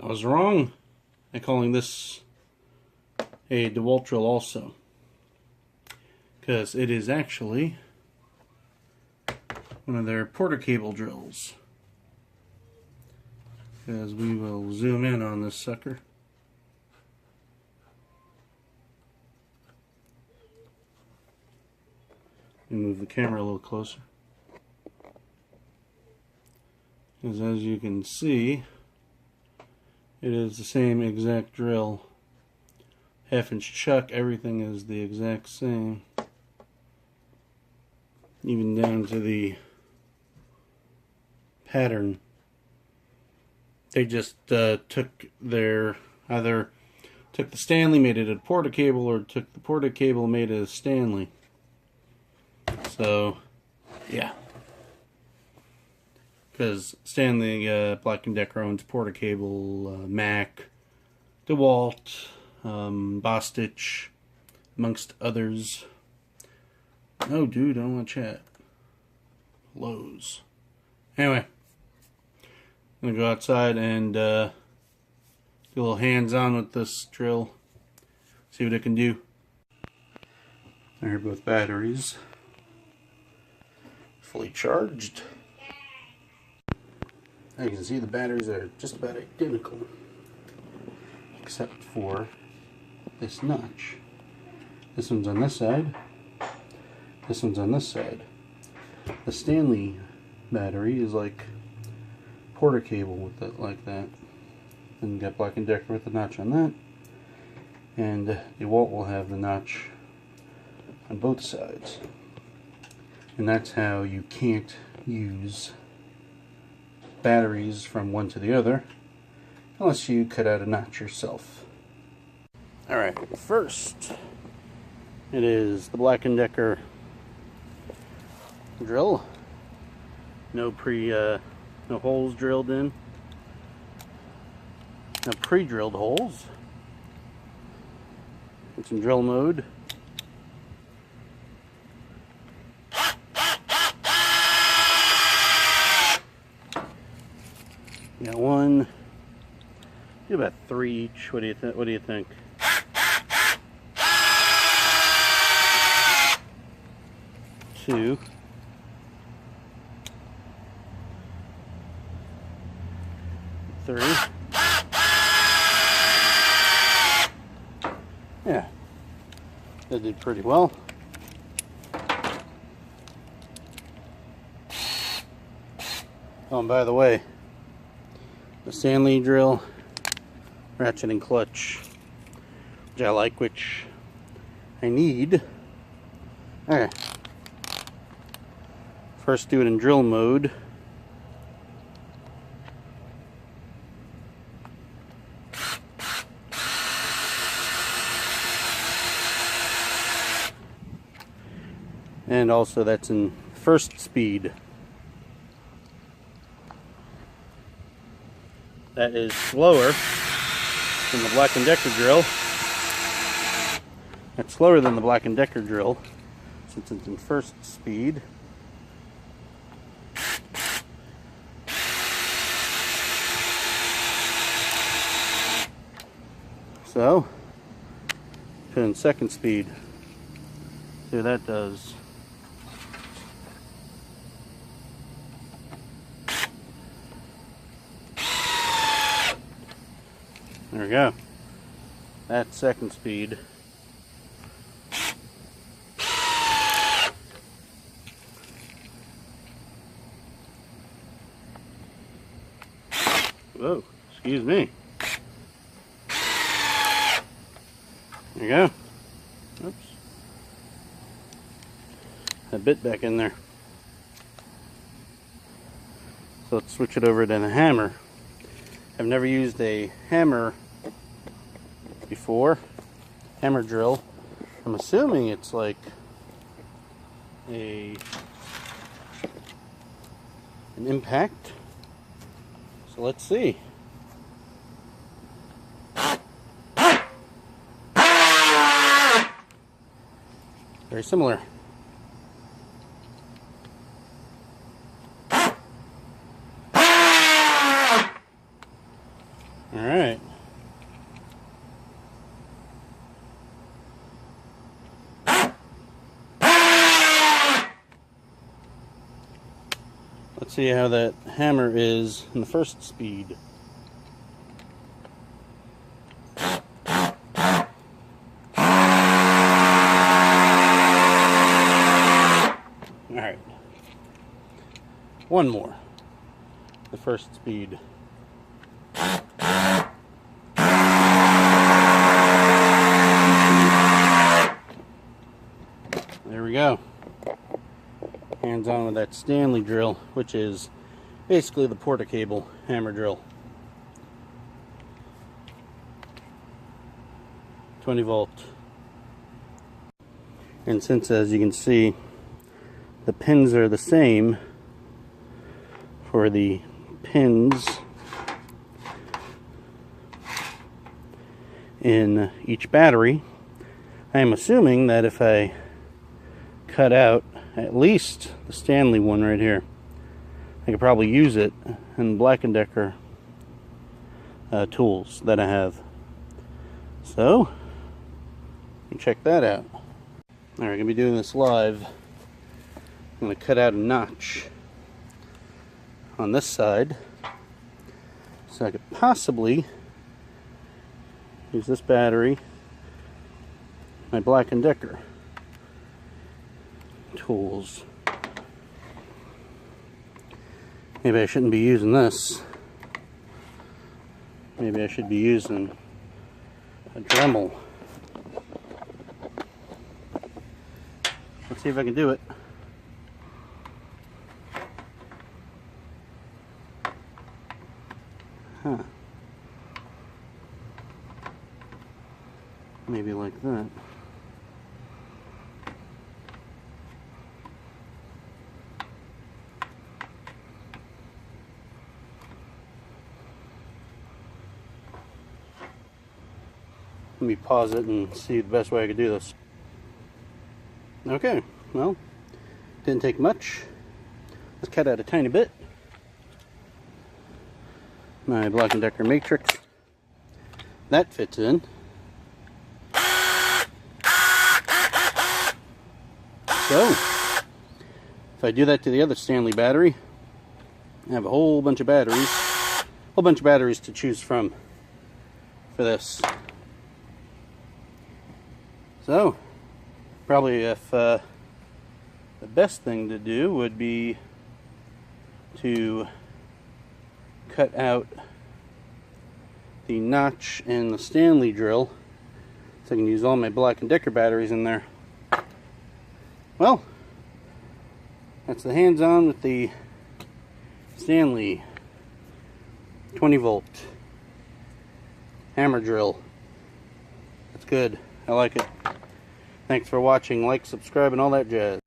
was wrong in calling this a DeWalt drill also, because it is actually one of their porter cable drills. As we will zoom in on this sucker. And move the camera a little closer. Because as you can see, it is the same exact drill. 1/2-inch chuck, everything is the exact same. Even down to the pattern. They just took their, either took the Stanley, made it a porter cable, or took the porter cable, made it a Stanley. So, yeah. Because Stanley, Black & Decker owns porter cable, Mac, DeWalt, Bostitch, amongst others. Oh, dude, I don't want to chat. Lowe's. Anyway, I'm going to go outside and do a little hands-on with this drill. See what it can do. There are both batteries. Fully charged. As you can see, the batteries are just about identical, except for this notch. This one's on this side. This one's on this side. The Stanley battery is like porter cable with it, like that. Then you got Black & Decker with the notch on that, and DeWalt will have the notch on both sides. And that's how you can't use batteries from one to the other unless you cut out a notch yourself. Alright, first it is the Black & Decker drill. No holes drilled in. No pre-drilled holes. It's in drill mode. Got one. Do about 3 each. What do you think? Two. Three. Yeah. That did pretty well. Oh, and by the way, the Stanley drill, ratchet and clutch, which I like, which I need. Alright. First do it in drill mode. And also that's in first speed. That is slower than the Black & Decker drill. That's slower than the Black & Decker drill since it's in first speed. So, put in second speed. See what that does. There we go. That's second speed. Whoa, excuse me. There you go. Oops. A bit back in there. So let's switch it over to the hammer. I've never used a hammer before. Hammer drill. I'm assuming it's like an impact. So let's see. Very similar. Alright. Let's see how that hammer is in the first speed. Alright. One more. The first speed. There we go. Hands on with that Stanley drill, which is basically the Porta-Cable hammer drill. 20 volt. And since, as you can see, the pins are the same for the pins in each battery, I am assuming that if I cut out at least the Stanley one right here, I could probably use it in Black & Decker tools that I have. So, check that out. Alright, I'm going to be doing this live. I'm going to cut out a notch on this side so I could possibly use this battery, my Black & Decker tools. Maybe I shouldn't be using this. Maybe I should be using a Dremel. Let's see if I can do it. Huh. Maybe like that. Let me pause it and see the best way I could do this. Okay, well, didn't take much. Let's cut out a tiny bit. My Black & Decker matrix. That fits in. So, if I do that to the other Stanley battery, I have a whole bunch of batteries to choose from for this. So, probably if the best thing to do would be to cut out the notch in the Stanley drill so I can use all my Black & Decker batteries in there. Well, that's the hands-on with the Stanley 20 volt hammer drill. That's good. I like it. Thanks for watching. Like, subscribe, and all that jazz.